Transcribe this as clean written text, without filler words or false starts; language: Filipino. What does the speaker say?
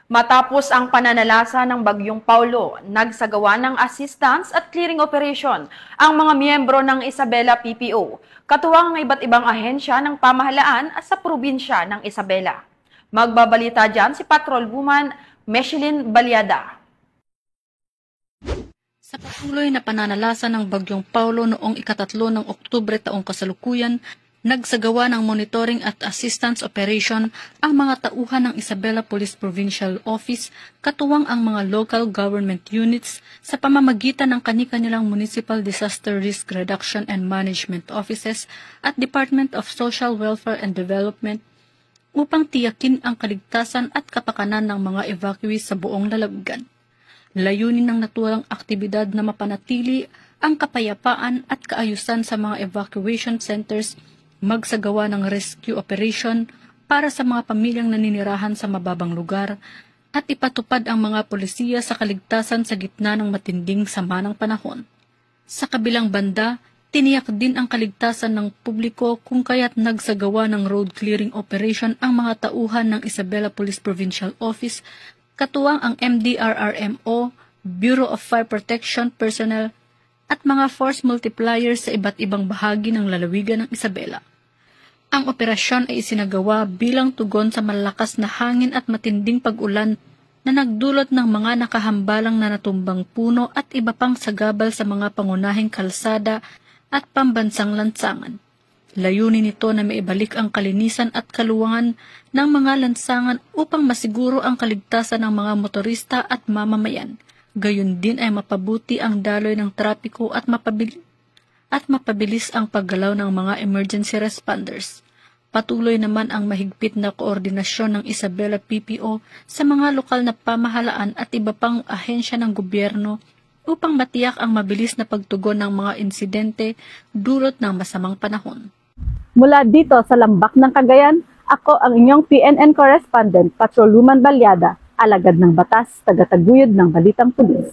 Matapos ang pananalasa ng Bagyong Paulo, nagsagawa ng assistance at clearing operation ang mga miyembro ng Isabela PPO, katuwang ng iba't ibang ahensya ng pamahalaan sa probinsya ng Isabela. Magbabalita dyan si Patrol Woman Mechelin Balyada. Sa patuloy na pananalasa ng Bagyong Paulo noong ika-3 ng Oktubre taong kasalukuyan, nagsagawa ng monitoring at assistance operation ang mga tauhan ng Isabela Police Provincial Office, katuwang ang mga local government units sa pamamagitan ng kani-kanilang Municipal Disaster Risk Reduction and Management Offices at Department of Social Welfare and Development upang tiyakin ang kaligtasan at kapakanan ng mga evacuees sa buong lalawigan. Layunin ng naturang aktibidad na mapanatili ang kapayapaan at kaayusan sa mga evacuation centers, magsagawa ng rescue operation para sa mga pamilyang naninirahan sa mababang lugar, at ipatupad ang mga polisiya sa kaligtasan sa gitna ng matinding sama ng panahon. Sa kabilang banda, tiniyak din ang kaligtasan ng publiko kung kaya't nagsagawa ng road clearing operation ang mga tauhan ng Isabela Police Provincial Office, katuwang ang MDRRMO, Bureau of Fire Protection Personnel, at mga force multipliers sa iba't ibang bahagi ng lalawigan ng Isabela. Ang operasyon ay isinagawa bilang tugon sa malakas na hangin at matinding pag-ulan na nagdulot ng mga nakahambalang na natumbang puno at iba pang sagabal sa mga pangunahing kalsada at pambansang lansangan. Layunin nito na maibalik ang kalinisan at kaluwangan ng mga lansangan upang masiguro ang kaligtasan ng mga motorista at mamamayan. Gayon din ay mapabuti ang daloy ng trapiko at mapabilis ang paggalaw ng mga emergency responders. Patuloy naman ang mahigpit na koordinasyon ng Isabela PPO sa mga lokal na pamahalaan at iba pang ahensya ng gobyerno upang matiyak ang mabilis na pagtugon ng mga insidente dulot ng masamang panahon. Mula dito sa Lambak ng Cagayan, ako ang inyong PNN correspondent, Patrol Woman Balyada, alagad ng batas, tagataguyod ng Balitang Pulis.